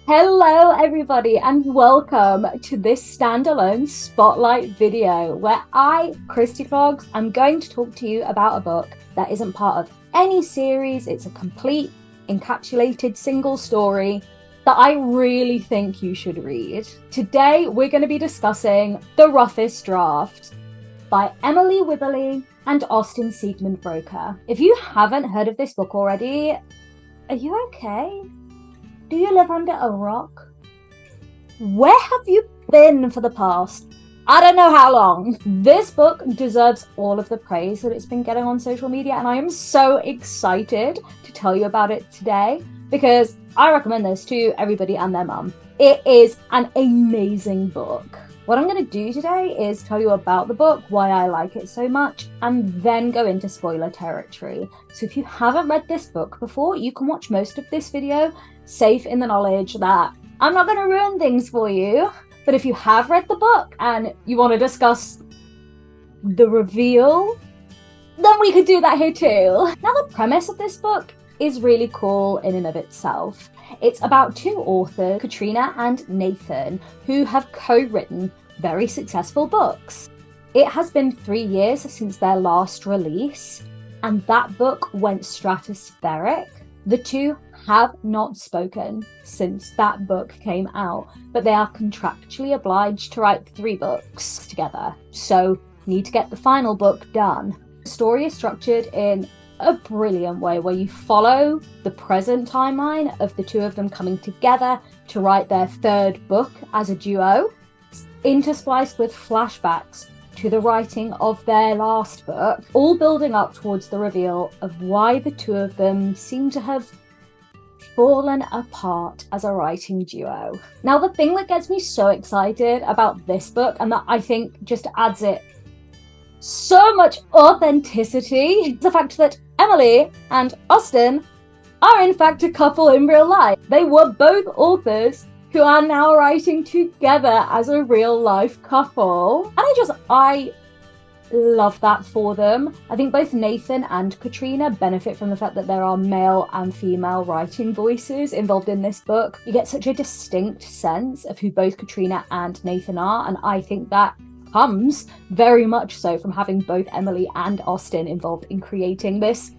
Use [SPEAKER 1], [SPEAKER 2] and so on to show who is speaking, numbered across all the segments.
[SPEAKER 1] Hello everybody and welcome to this standalone spotlight video where I, Christy Clogs, am going to talk to you about a book that isn't part of any series. It's a complete encapsulated single story that I really think you should read. Today we're going to be discussing The Roughest Draft by Emily Wibberley and Austin Siegemund-Broka. If you haven't heard of this book already, are you okay? Do you live under a rock? Where have you been for the past, I don't know how long? This book deserves all of the praise that it's been getting on social media, and I am so excited to tell you about it today because I recommend this to everybody and their mum. It is an amazing book. What I'm going to do today is tell you about the book, why I like it so much, and then go into spoiler territory. So if you haven't read this book before, you can watch most of this video safe in the knowledge that I'm not going to ruin things for you. But if you have read the book and you want to discuss the reveal, then we could do that here too. Now, the premise of this book is really cool in and of itself. It's about two authors, Katrina and Nathan, who have co-written very successful books. It has been 3 years since their last release, and that book went stratospheric. The two have not spoken since that book came out, but they are contractually obliged to write 3 books together, so need to get the final book done. The story is structured in a brilliant way where you follow the present timeline of the two of them coming together to write their 3rd book as a duo, interspliced with flashbacks to the writing of their last book, all building up towards the reveal of why the two of them seem to have fallen apart as a writing duo. Now, the thing that gets me so excited about this book, and that I think just adds it so much authenticity, is the fact that Emily and Austin are in fact a couple in real life. They were both authors who are now writing together as a real life couple. And I love that for them. I think both Nathan and Katrina benefit from the fact that there are male and female writing voices involved in this book. You get such a distinct sense of who both Katrina and Nathan are, and I think that comes very much so from having both Emily and Austin involved in creating this.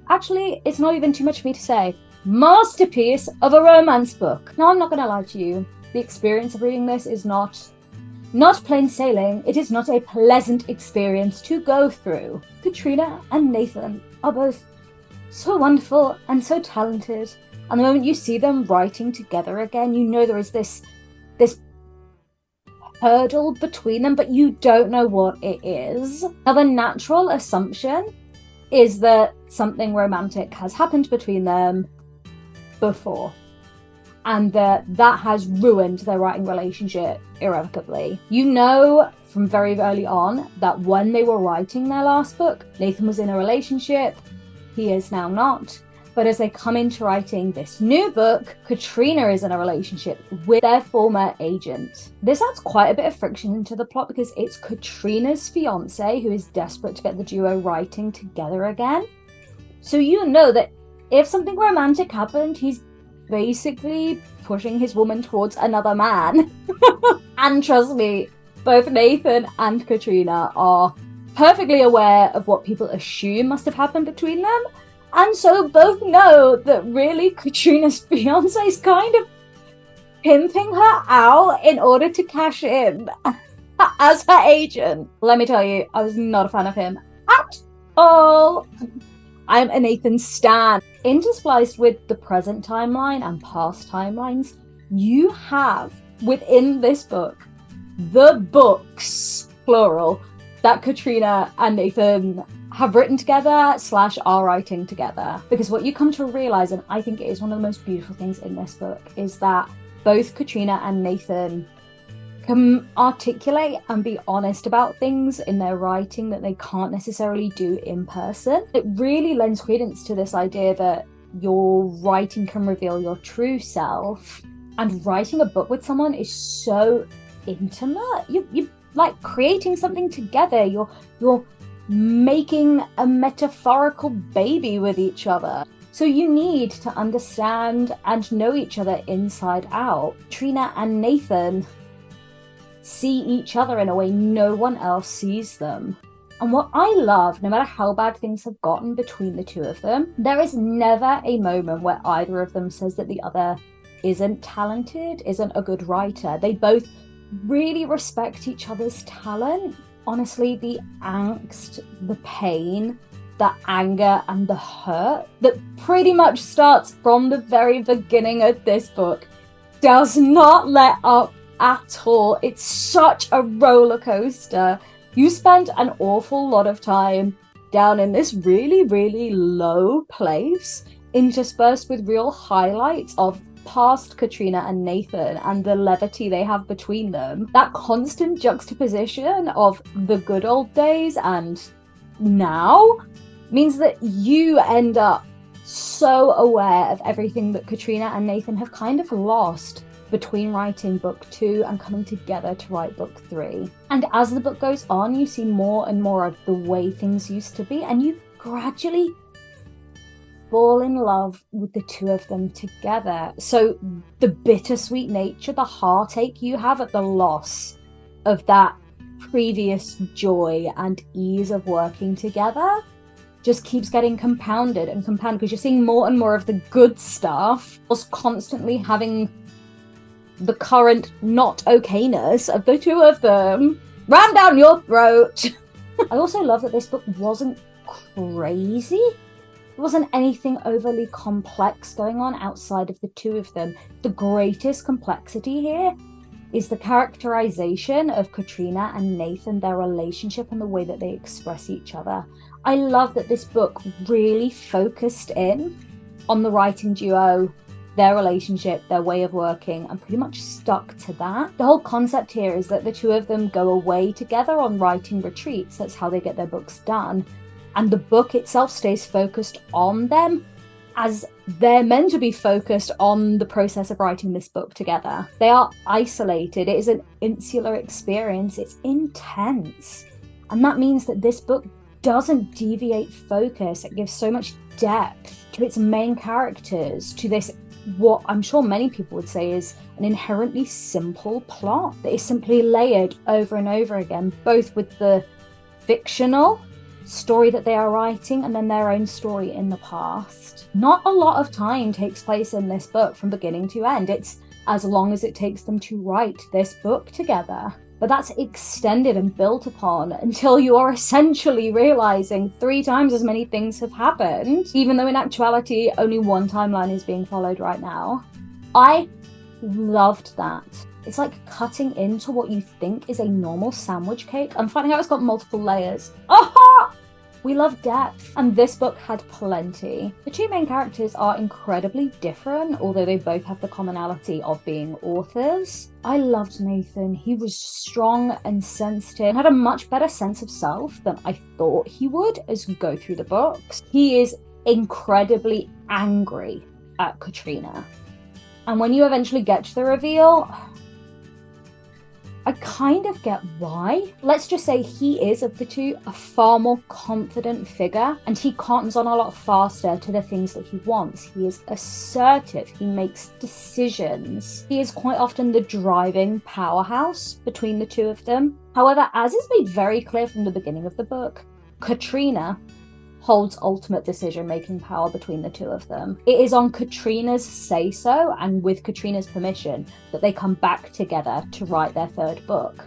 [SPEAKER 1] Actually, it's not even too much for me to say. Masterpiece of a romance book. Now, I'm not going to lie to you. The experience of reading this is not plain sailing. It is not a pleasant experience to go through. Katrina and Nathan are both so wonderful and so talented. And the moment you see them writing together again, you know there is this hurdle between them, but you don't know what it is. Now, the natural assumption is that something romantic has happened between them before, and that has ruined their writing relationship irrevocably. You know from very early on that when they were writing their last book, Nathan was in a relationship. He is now not. But as they come into writing this new book, Katrina is in a relationship with their former agent. This adds quite a bit of friction into the plot because it's Katrina's fiance who is desperate to get the duo writing together again. So you know that if something romantic happened, he's basically pushing his woman towards another man. And trust me, both Nathan and Katrina are perfectly aware of what people assume must have happened between them. And so both know that really Katrina's fiance is kind of pimping her out in order to cash in as her agent. Let me tell you, I was not a fan of him at all. I'm a Nathan stan. Interspliced with the present timeline and past timelines, you have within this book the books, plural, that Katrina and Nathan have written together / are writing together. Because what you come to realize, and I think it is one of the most beautiful things in this book, is that both Katrina and Nathan can articulate and be honest about things in their writing that they can't necessarily do in person. It really lends credence to this idea that your writing can reveal your true self, and writing a book with someone is so intimate. You like creating something together. You're making a metaphorical baby with each other. So you need to understand and know each other inside out. Katrina and Nathan see each other in a way no one else sees them. And what I love, no matter how bad things have gotten between the two of them, there is never a moment where either of them says that the other isn't talented, isn't a good writer. They both really respect each other's talent. Honestly, the angst, the pain, the anger and the hurt that pretty much starts from the very beginning of this book does not let up at all. It's such a roller coaster. You spend an awful lot of time down in this really, really low place, interspersed with real highlights of past Katrina and Nathan and the levity they have between them. That constant juxtaposition of the good old days and now means that you end up so aware of everything that Katrina and Nathan have kind of lost between writing book 2 and coming together to write book 3. And as the book goes on, you see more and more of the way things used to be, and you gradually fall in love with the two of them together. So the bittersweet nature, the heartache you have at the loss of that previous joy and ease of working together just keeps getting compounded and compounded because you're seeing more and more of the good stuff, whilst constantly having the current not okayness of the two of them ram down your throat. I also love that this book wasn't crazy. There wasn't anything overly complex going on outside of the two of them. The greatest complexity here is the characterization of Katrina and Nathan, their relationship and the way that they express each other. I love that this book really focused in on the writing duo, their relationship, their way of working, and pretty much stuck to that. The whole concept here is that the two of them go away together on writing retreats. That's how they get their books done. And the book itself stays focused on them as they're meant to be focused on the process of writing this book together. They are isolated. It is an insular experience. It's intense. And that means that this book doesn't deviate focus. It gives so much depth to its main characters, to this, what I'm sure many people would say is an inherently simple plot that is simply layered over and over again, both with the fictional story that they are writing and then their own story in the past. Not a lot of time takes place in this book from beginning to end. It's as long as it takes them to write this book together. But that's extended and built upon until you are essentially realizing 3 times as many things have happened, even though in actuality only one timeline is being followed right now. I loved that. It's like cutting into what you think is a normal sandwich cake and finding out it's got multiple layers. Aha! We love depth, and this book had plenty. The two main characters are incredibly different, although they both have the commonality of being authors. I loved Nathan. He was strong and sensitive and had a much better sense of self than I thought he would as we go through the books. He is incredibly angry at Katrina. And when you eventually get to the reveal, I kind of get why. Let's just say he is, of the two, a far more confident figure, and he cottons on a lot faster to the things that he wants. He is assertive, he makes decisions. He is quite often the driving powerhouse between the two of them. However, as is made very clear from the beginning of the book, Katrina holds ultimate decision-making power between the two of them. It is on Katrina's say-so and with Katrina's permission that they come back together to write their 3rd book.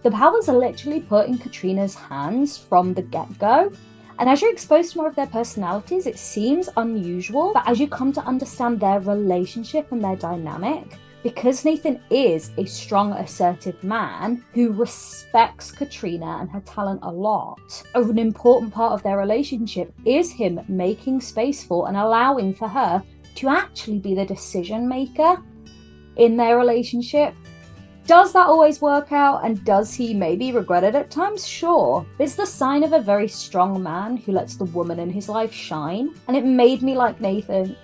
[SPEAKER 1] The powers are literally put in Katrina's hands from the get-go, and as you're exposed to more of their personalities, it seems unusual, but as you come to understand their relationship and their dynamic, because Nathan is a strong, assertive man who respects Katrina and her talent a lot, an important part of their relationship is him making space for and allowing for her to actually be the decision maker in their relationship. Does that always work out, and does he maybe regret it at times? Sure. It's the sign of a very strong man who lets the woman in his life shine, and it made me like Nathan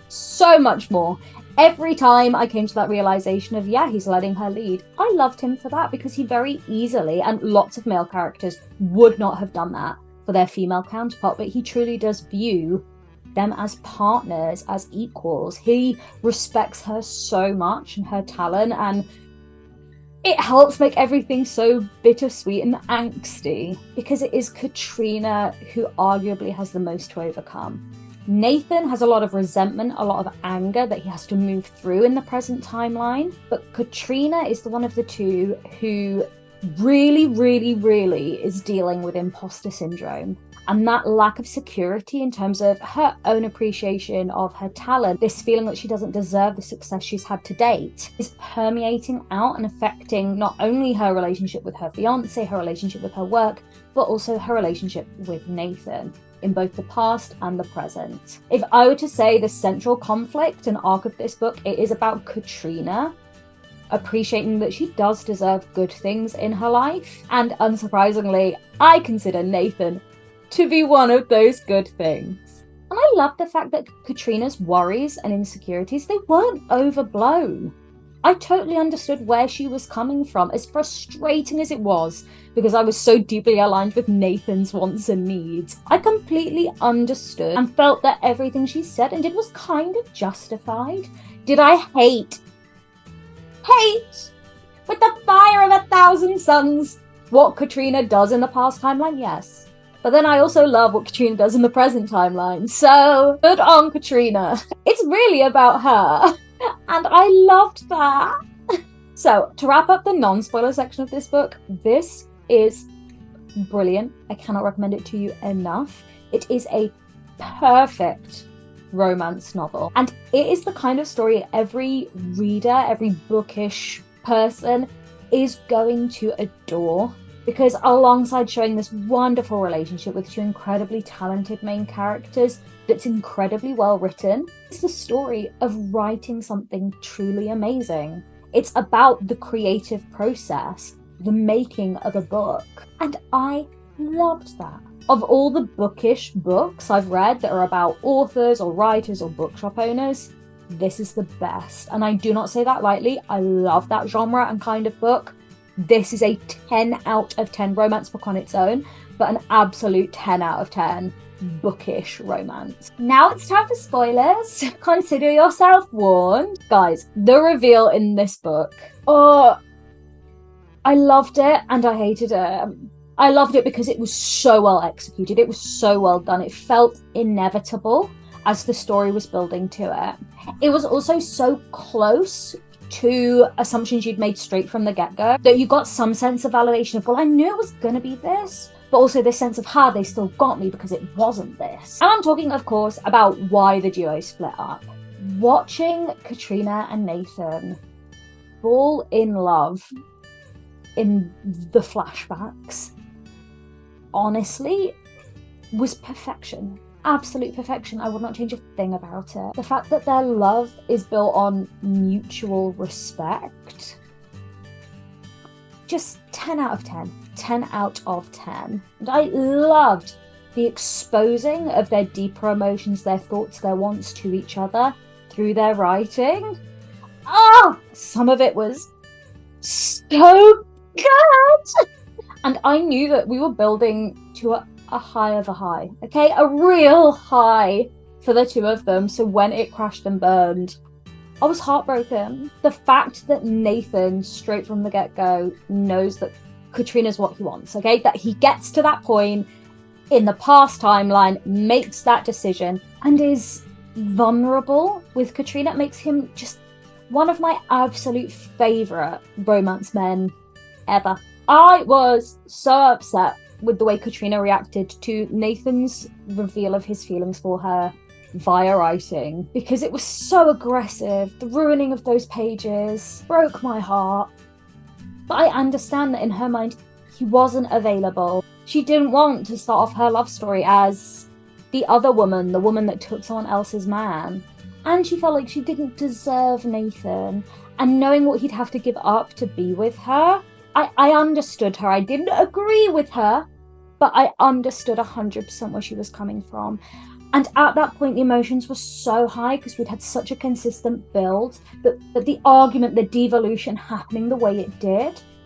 [SPEAKER 1] so much more. Every time I came to that realization of, yeah, he's letting her lead, I loved him for that, because he very easily, and lots of male characters would not have done that for their female counterpart, but he truly does view them as partners, as equals. He respects her so much and her talent, and it helps make everything so bittersweet and angsty, because it is Katrina who arguably has the most to overcome. Nathan has a lot of resentment, a lot of anger that he has to move through in the present timeline, but Katrina is the one of the two who really is dealing with imposter syndrome. And that lack of security in terms of her own appreciation of her talent, this feeling that she doesn't deserve the success she's had to date, is permeating out and affecting not only her relationship with her fiancé, her relationship with her work, but also her relationship with Nathan, in both the past and the present. If I were to say the central conflict and arc of this book, it is about Katrina appreciating that she does deserve good things in her life. And unsurprisingly, I consider Nathan to be one of those good things. And I love the fact that Katrina's worries and insecurities, they weren't overblown. I totally understood where she was coming from, as frustrating as it was, because I was so deeply aligned with Nathan's wants and needs. I completely understood and felt that everything she said and did was kind of justified. Did I hate with the fire of 1,000 suns what Katrina does in the past timeline? Yes. But then I also love what Katrina does in the present timeline. So good on Katrina. It's really about her. And I loved that. So to wrap up the non-spoiler section of this book, this is brilliant. I cannot recommend it to you enough. It is a perfect romance novel. And it is the kind of story every reader, every bookish person is going to adore. Because alongside showing this wonderful relationship with two incredibly talented main characters that's incredibly well written, it's the story of writing something truly amazing. It's about the creative process, the making of a book. And I loved that. Of all the bookish books I've read that are about authors or writers or bookshop owners, this is the best. And I do not say that lightly. I love that genre and kind of book. This is a 10 out of 10 romance book on its own, but an absolute 10 out of 10 bookish romance. Now it's time for spoilers. Consider yourself warned. Guys, the reveal in this book. Oh, I loved it and I hated it. I loved it because it was so well executed. It was so well done. It felt inevitable as the story was building to it. It was also so close to assumptions you'd made straight from the get-go that you got some sense of validation of, well, I knew it was gonna be this, but also this sense of, they still got me because it wasn't this. And I'm talking, of course, about why the duo split up. Watching Katrina and Nathan fall in love in the flashbacks, honestly, was perfection. Absolute perfection. I would not change a thing about it. The fact that their love is built on mutual respect, just 10 out of 10. 10 out of 10. And I loved the exposing of their deeper emotions, their thoughts, their wants to each other through their writing. Some of it was so good. And I knew that we were building to a high of a high, okay? A real high for the two of them. So when it crashed and burned, I was heartbroken. The fact that Nathan, straight from the get-go, knows that Katrina's what he wants, okay? That he gets to that point in the past timeline, makes that decision, and is vulnerable with Katrina. It makes him just one of my absolute favourite romance men ever. I was so upset with the way Katrina reacted to Nathan's reveal of his feelings for her via writing, because it was so aggressive. The ruining of those pages broke my heart. But I understand that in her mind, he wasn't available. She didn't want to start off her love story as the other woman, the woman that took someone else's man. And she felt like she didn't deserve Nathan. And knowing what he'd have to give up to be with her, I understood her. I didn't agree with her, but I understood 100% where she was coming from. And at that point, the emotions were so high because we'd had such a consistent build that the argument, the devolution happening the way it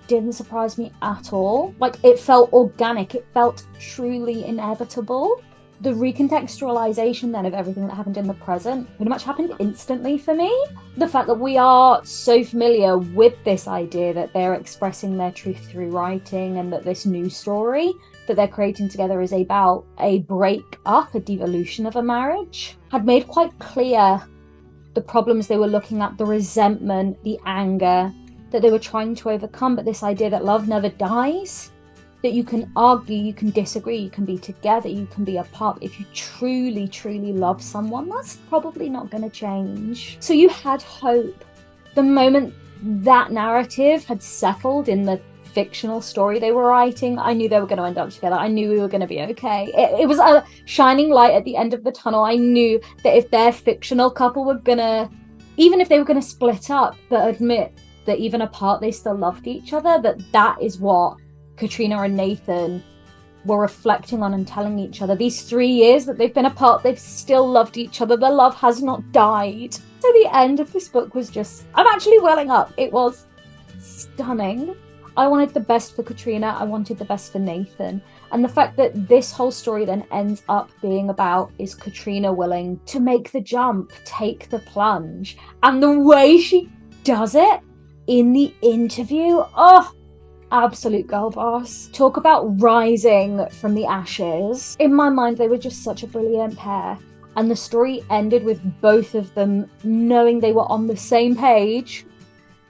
[SPEAKER 1] didn't surprise me at all. Like, it felt organic. It felt truly inevitable. the recontextualization then of everything that happened in the present pretty much happened instantly for me. The fact that we are so familiar with this idea that they're expressing their truth through writing, and that this new story that they're creating together is about a break-up, a devolution of a marriage, had made quite clear the problems they were looking at, the resentment, the anger that they were trying to overcome, but this idea that love never dies, that you can argue, you can disagree, you can be together, you can be apart. If you truly, truly love someone, that's probably not going to change. So you had hope. The moment that narrative had settled in the fictional story they were writing, I knew they were going to end up together. I knew we were going to be okay. It was a shining light at the end of the tunnel. I knew that if their fictional couple were going to, even if they were going to split up, but admit that even apart they still loved each other, that is what Katrina and Nathan were reflecting on and telling each other. These 3 years that they've been apart, they've still loved each other. Their love has not died. So the end of this book was just, I'm actually welling up. It was stunning. I wanted the best for Katrina. I wanted the best for Nathan. And the fact that this whole story then ends up being about, is Katrina willing to make the jump, take the plunge? And the way she does it in the interview, oh, absolute girl boss. Talk about rising from the ashes. In my mind, they were just such a brilliant pair. And the story ended with both of them knowing they were on the same page.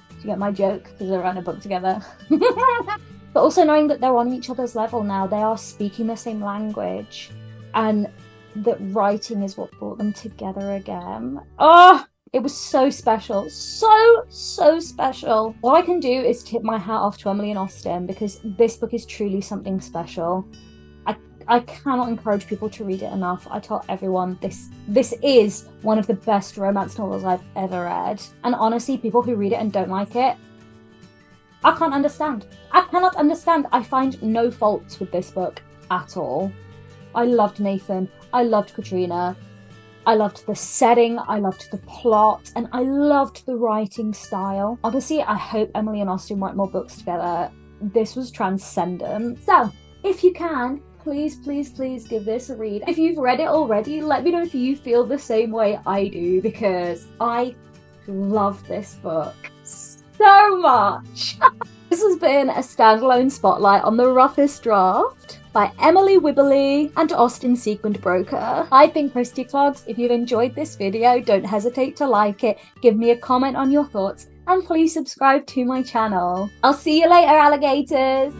[SPEAKER 1] Do you get my joke? Because they're writing a book together. But also knowing that they're on each other's level now. They are speaking the same language. And that writing is what brought them together again. Oh! It was so special. So special. All I can do is tip my hat off to Emily and Austin, because this book is truly something special. I cannot encourage people to read it enough. I tell everyone this is one of the best romance novels I've ever read. And honestly, people who read it and don't like it, I can't understand. I cannot understand. I find no faults with this book at all. I loved Nathan. I loved Katrina. I loved the setting, I loved the plot, and I loved the writing style. Honestly, I hope Emily and Austin write more books together. This was transcendent. So, if you can, please give this a read. If you've read it already, let me know if you feel the same way I do, because I love this book so much. This has been a standalone spotlight on the Roughest Draft by Emily Wibberley and Austin Siegemund-Broka. I've been Christy Clogs. If you've enjoyed this video, don't hesitate to like it, give me a comment on your thoughts, and please subscribe to my channel. I'll see you later, alligators!